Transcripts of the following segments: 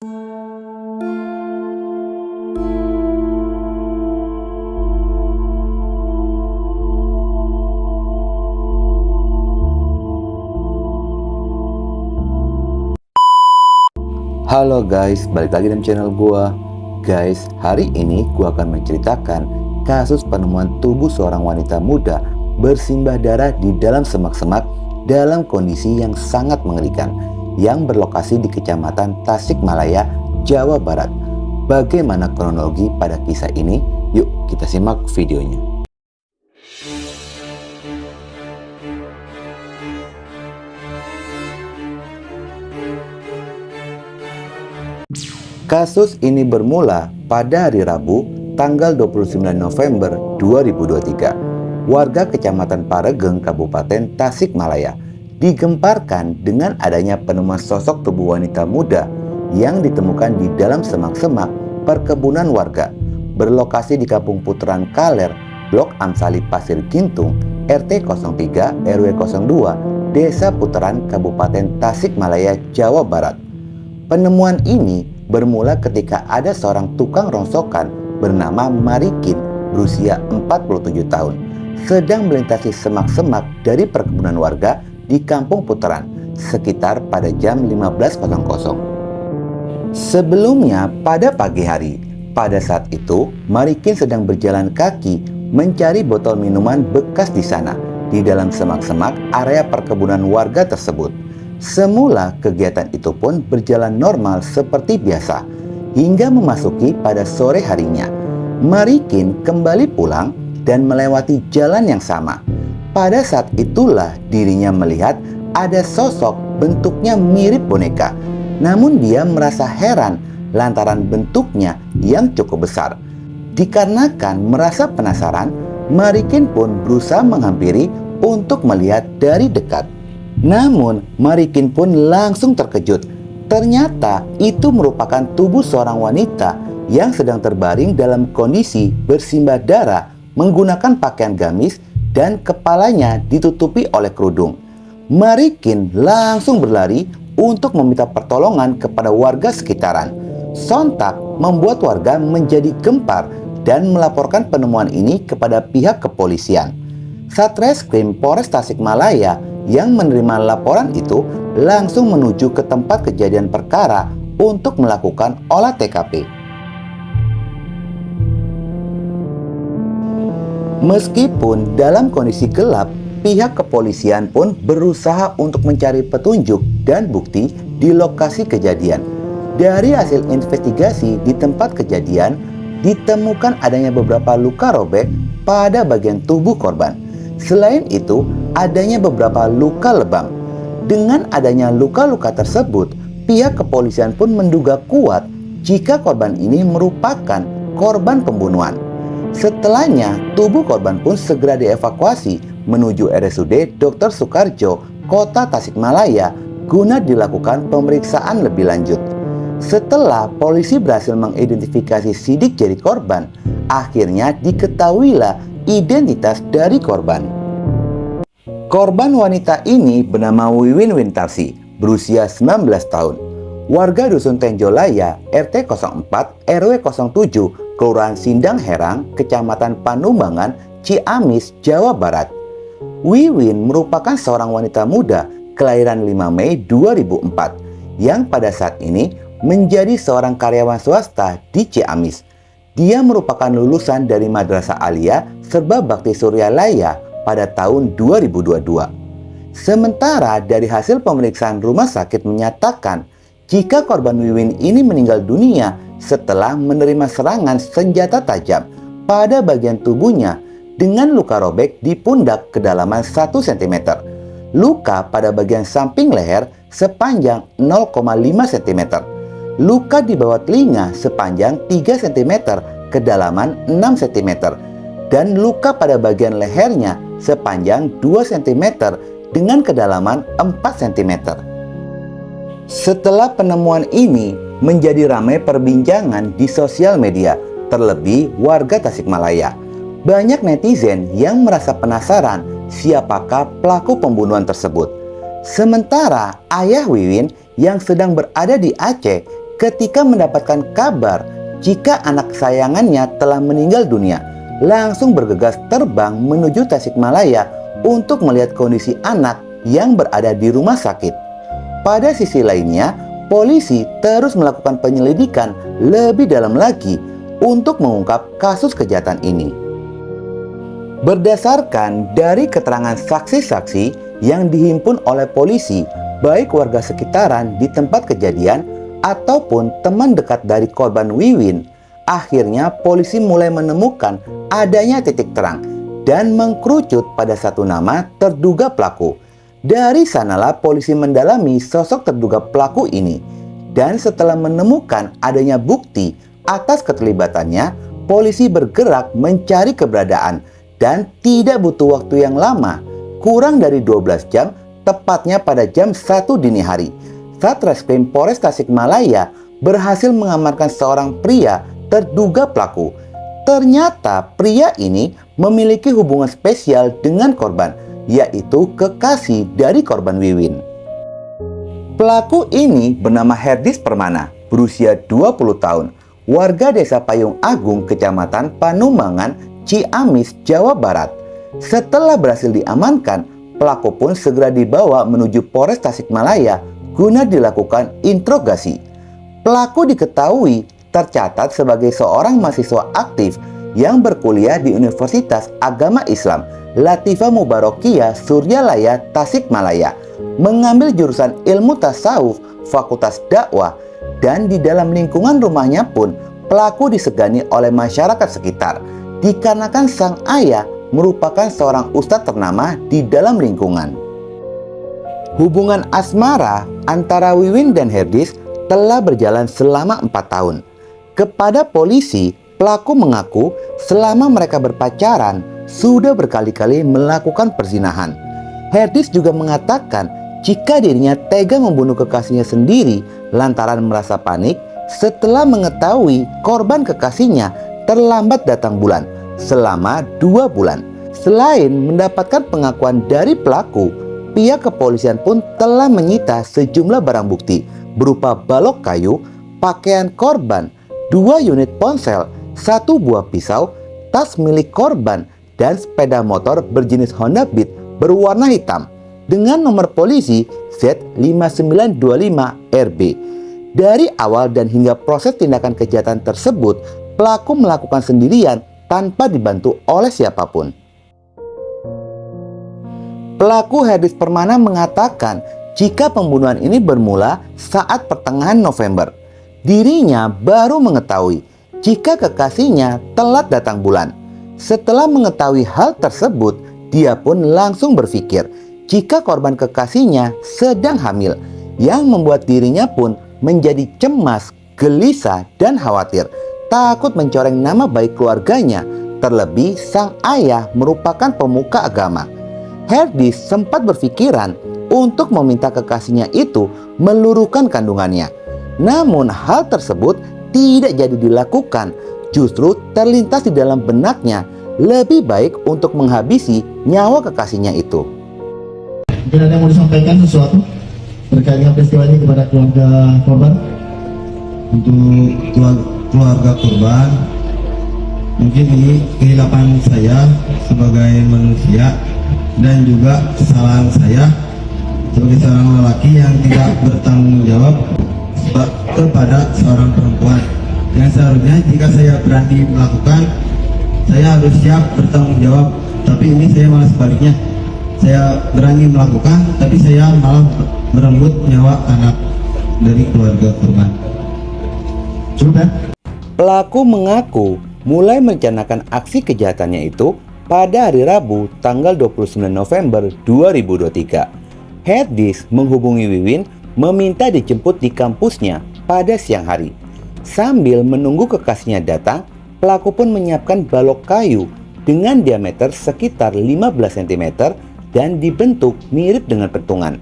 Halo guys, balik lagi dalam channel gua. Guys, hari ini gua akan menceritakan kasus penemuan tubuh seorang wanita muda bersimbah darah di dalam semak-semak dalam kondisi yang sangat mengerikan yang berlokasi di Kecamatan Tasikmalaya, Jawa Barat. Bagaimana kronologi pada kisah ini? Yuk kita simak videonya. Kasus ini bermula pada hari Rabu, tanggal 29 November 2023. Warga Kecamatan Paregeng, Kabupaten Tasikmalaya, digemparkan dengan adanya penemuan sosok tubuh wanita muda yang ditemukan di dalam semak-semak perkebunan warga berlokasi di Kampung Putaran Kaler, Blok Amsali Pasir Gintung, RT 03 RW 02, Desa Putaran, Kabupaten Tasikmalaya, Jawa Barat. Penemuan ini bermula ketika ada seorang tukang rongsokan bernama Marikin berusia 47 tahun sedang melintasi semak-semak dari perkebunan warga di Kampung Putaran sekitar pada jam 15.00. Sebelumnya pada pagi hari, pada saat itu Marikin sedang berjalan kaki mencari botol minuman bekas di sana di dalam semak-semak area perkebunan warga tersebut. Semula kegiatan itu pun berjalan normal seperti biasa hingga memasuki pada sore harinya. Marikin kembali pulang dan melewati jalan yang sama. Pada saat itulah dirinya melihat ada sosok bentuknya mirip boneka. Namun dia merasa heran lantaran bentuknya yang cukup besar. Dikarenakan merasa penasaran, Marikin pun berusaha menghampiri untuk melihat dari dekat. Namun, Marikin pun langsung terkejut. Ternyata itu merupakan tubuh seorang wanita yang sedang terbaring dalam kondisi bersimbah darah menggunakan pakaian gamis dan kepalanya ditutupi oleh kerudung. Marikin langsung berlari untuk meminta pertolongan kepada warga sekitaran. Sontak membuat warga menjadi gempar dan melaporkan penemuan ini kepada pihak kepolisian. Satreskrim Polres Tasikmalaya yang menerima laporan itu langsung menuju ke tempat kejadian perkara untuk melakukan olah TKP. Meskipun dalam kondisi gelap, pihak kepolisian pun berusaha untuk mencari petunjuk dan bukti di lokasi kejadian. Dari hasil investigasi di tempat kejadian, ditemukan adanya beberapa luka robek pada bagian tubuh korban. Selain itu, adanya beberapa luka lebam. Dengan adanya luka-luka tersebut, pihak kepolisian pun menduga kuat jika korban ini merupakan korban pembunuhan. Setelahnya, tubuh korban pun segera dievakuasi menuju RSUD Dr. Soekarjo, Kota Tasikmalaya, guna dilakukan pemeriksaan lebih lanjut. Setelah polisi berhasil mengidentifikasi sidik jari korban, akhirnya diketahuilah identitas dari korban. Korban wanita ini bernama Wiwin Wintarsi, berusia 19 tahun. Warga Dusun Tenjolaya, RT 04 RW 07, Kelurahan Sindang Herang, Kecamatan Panumbangan, Ciamis, Jawa Barat. Wiwin merupakan seorang wanita muda kelahiran 5 Mei 2004 yang pada saat ini menjadi seorang karyawan swasta di Ciamis. Dia merupakan lulusan dari Madrasah Aliyah Serba Bakti Suryalaya pada tahun 2022. Sementara dari hasil pemeriksaan rumah sakit menyatakan jika korban Wiwin ini meninggal dunia setelah menerima serangan senjata tajam pada bagian tubuhnya dengan luka robek di pundak kedalaman 1 cm, luka pada bagian samping leher sepanjang 0,5 cm, luka di bawah telinga sepanjang 3 cm kedalaman 6 cm, dan luka pada bagian lehernya sepanjang 2 cm dengan kedalaman 4 cm. Setelah penemuan ini menjadi ramai perbincangan di sosial media, terlebih warga Tasikmalaya. Banyak netizen yang merasa penasaran siapakah pelaku pembunuhan tersebut. Sementara ayah Wiwin yang sedang berada di Aceh ketika mendapatkan kabar jika anak kesayangannya telah meninggal dunia, langsung bergegas terbang menuju Tasikmalaya untuk melihat kondisi anak yang berada di rumah sakit. Pada sisi lainnya, polisi terus melakukan penyelidikan lebih dalam lagi untuk mengungkap kasus kejahatan ini. Berdasarkan dari keterangan saksi-saksi yang dihimpun oleh polisi, baik warga sekitaran di tempat kejadian ataupun teman dekat dari korban Wiwin, akhirnya polisi mulai menemukan adanya titik terang dan mengkerucut pada satu nama terduga pelaku. Dari sanalah polisi mendalami sosok terduga pelaku ini, dan setelah menemukan adanya bukti atas keterlibatannya, polisi bergerak mencari keberadaan dan tidak butuh waktu yang lama, kurang dari 12 jam, tepatnya pada jam 1 dini hari. Satreskrim Polres Tasikmalaya berhasil mengamankan seorang pria terduga pelaku. Ternyata pria ini memiliki hubungan spesial dengan korban, yaitu kekasih dari korban Wiwin. Pelaku ini bernama Herdis Permana, berusia 20 tahun, warga Desa Payung Agung, Kecamatan Panumangan, Ciamis, Jawa Barat. Setelah berhasil diamankan, pelaku pun segera dibawa menuju Polres Tasikmalaya guna dilakukan interogasi. Pelaku diketahui tercatat sebagai seorang mahasiswa aktif yang berkuliah di Universitas Agama Islam Latifah Mubarokiyah Suryalaya, Tasikmalaya, mengambil jurusan ilmu tasawuf Fakultas Dakwah, dan di dalam lingkungan rumahnya pun pelaku disegani oleh masyarakat sekitar dikarenakan sang ayah merupakan seorang ustadz ternama di dalam lingkungan. Hubungan asmara antara Wiwin dan Herdis telah berjalan selama 4 tahun. Kepada polisi, pelaku mengaku selama mereka berpacaran sudah berkali-kali melakukan perzinahan. Herdis juga mengatakan jika dirinya tega membunuh kekasihnya sendiri lantaran merasa panik setelah mengetahui korban kekasihnya terlambat datang bulan selama 2 bulan. Selain mendapatkan pengakuan dari pelaku, pihak kepolisian pun telah menyita sejumlah barang bukti berupa balok kayu, pakaian korban, 2 unit ponsel, 1 buah pisau, tas milik korban, dan sepeda motor berjenis Honda Beat berwarna hitam dengan nomor polisi Z5925RB. Dari awal dan hingga proses tindakan kejahatan tersebut, pelaku melakukan sendirian tanpa dibantu oleh siapapun. Pelaku Herdis Permana mengatakan jika pembunuhan ini bermula saat pertengahan November. Dirinya baru mengetahui jika kekasihnya telat datang bulan. Setelah mengetahui hal tersebut, dia pun langsung berpikir jika korban kekasihnya sedang hamil, yang membuat dirinya pun menjadi cemas, gelisah, dan khawatir, takut mencoreng nama baik keluarganya, terlebih sang ayah merupakan pemuka agama. Herdis sempat berpikiran untuk meminta kekasihnya itu meluruhkan kandungannya. Namun hal tersebut tidak jadi dilakukan. Justru terlintas di dalam benaknya lebih baik untuk menghabisi nyawa kekasihnya itu. Mungkin ada yang mau disampaikan sesuatu terkait dengan peristiwa ini kepada keluarga korban? Untuk keluarga korban, mungkin ini kehilapan saya sebagai manusia dan juga kesalahan saya sebagai seorang lelaki yang tidak bertanggung jawab kepada seorang perempuan. Yang seharusnya jika saya berani melakukan, saya harus siap bertanggung jawab. Tapi ini saya malah sebaliknya. Saya berani melakukan, tapi saya malah merenggut nyawa anak dari keluarga korban. Cukup ya? Pelaku mengaku mulai merencanakan aksi kejahatannya itu pada hari Rabu tanggal 29 November 2023. Herdis menghubungi Wiwin meminta dijemput di kampusnya pada siang hari. Sambil menunggu kekasihnya datang, pelaku pun menyiapkan balok kayu dengan diameter sekitar 15 cm dan dibentuk mirip dengan pentungan.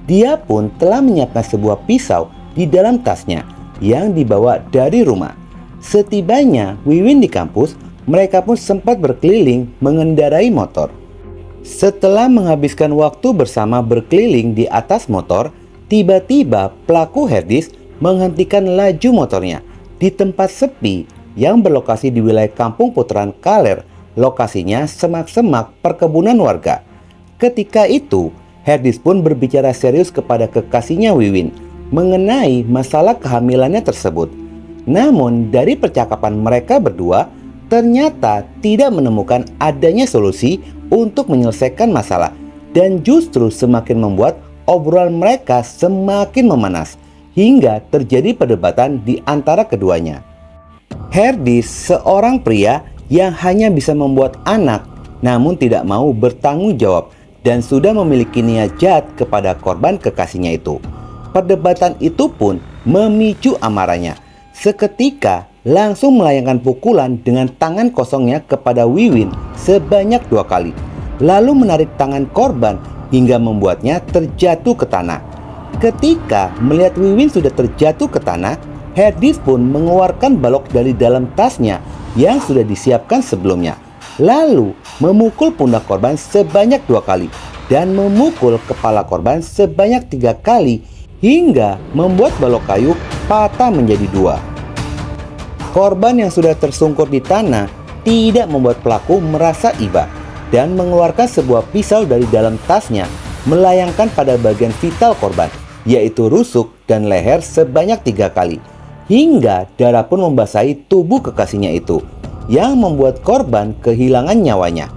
Dia pun telah menyiapkan sebuah pisau di dalam tasnya yang dibawa dari rumah. Setibanya Wiwin di kampus, mereka pun sempat berkeliling mengendarai motor. Setelah menghabiskan waktu bersama berkeliling di atas motor, tiba-tiba pelaku Herdis menghentikan laju motornya di tempat sepi yang berlokasi di wilayah Kampung Putaran Kaler, lokasinya semak-semak perkebunan warga. Ketika itu, Herdis pun berbicara serius kepada kekasihnya Wiwin mengenai masalah kehamilannya tersebut. Namun dari percakapan mereka berdua, ternyata tidak menemukan adanya solusi untuk menyelesaikan masalah, dan justru semakin membuat obrolan mereka semakin memanas hingga terjadi perdebatan di antara keduanya. Herdis seorang pria yang hanya bisa membuat anak namun tidak mau bertanggung jawab dan sudah memiliki niat jahat kepada korban kekasihnya itu. Perdebatan itu pun memicu amarahnya. Seketika langsung melayangkan pukulan dengan tangan kosongnya kepada Wiwin sebanyak 2 kali, lalu menarik tangan korban hingga membuatnya terjatuh ke tanah. Ketika melihat Wiwin sudah terjatuh ke tanah, Herdis pun mengeluarkan balok dari dalam tasnya yang sudah disiapkan sebelumnya, lalu memukul pundak korban sebanyak 2 kali dan memukul kepala korban sebanyak 3 kali hingga membuat balok kayu patah menjadi 2. Korban yang sudah tersungkur di tanah tidak membuat pelaku merasa iba dan mengeluarkan sebuah pisau dari dalam tasnya, melayangkan pada bagian vital korban, yaitu rusuk dan leher sebanyak 3 kali, hingga darah pun membasahi tubuh kekasihnya itu, yang membuat korban kehilangan nyawanya.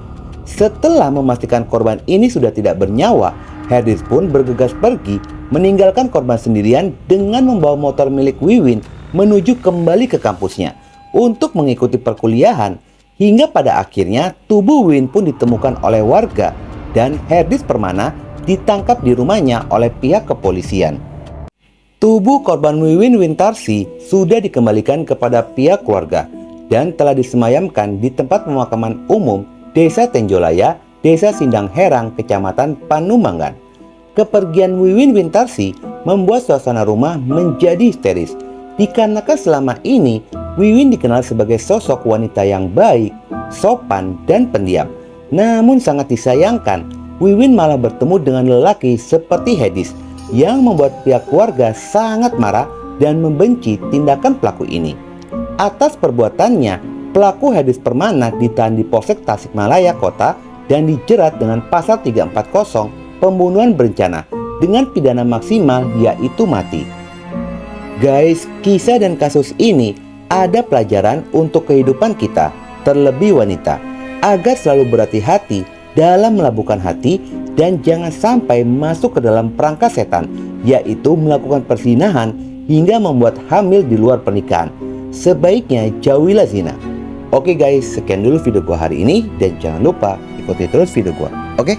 Setelah memastikan korban ini sudah tidak bernyawa, Herdis pun bergegas pergi, meninggalkan korban sendirian dengan membawa motor milik Wiwin menuju kembali ke kampusnya untuk mengikuti perkuliahan, hingga pada akhirnya tubuh Wiwin pun ditemukan oleh warga dan Herdis Permana ditangkap di rumahnya oleh pihak kepolisian. Tubuh korban Wiwin Wintarsi sudah dikembalikan kepada pihak keluarga dan telah disemayamkan di tempat pemakaman umum Desa Tenjolaya, Desa Sindang Herang, Kecamatan Panumbangan. Kepergian Wiwin Wintarsi membuat suasana rumah menjadi histeris, dikarenakan selama ini Wiwin dikenal sebagai sosok wanita yang baik, sopan, dan pendiam. Namun sangat disayangkan, Wiwin malah bertemu dengan lelaki seperti Herdis yang membuat pihak keluarga sangat marah dan membenci tindakan pelaku ini. Atas perbuatannya, pelaku Herdis Permana ditahan di Polsek Tasikmalaya Kota dan dijerat dengan pasal 340 pembunuhan berencana dengan pidana maksimal yaitu mati. Guys, kisah dan kasus ini ada pelajaran untuk kehidupan kita, terlebih wanita, agar selalu berhati-hati dalam melabuhkan hati dan jangan sampai masuk ke dalam perangkap setan, yaitu melakukan perzinahan hingga membuat hamil di luar pernikahan. Sebaiknya jauhilah zina. Oke guys, sekian dulu video gua hari ini dan jangan lupa ikuti terus video gua. Oke?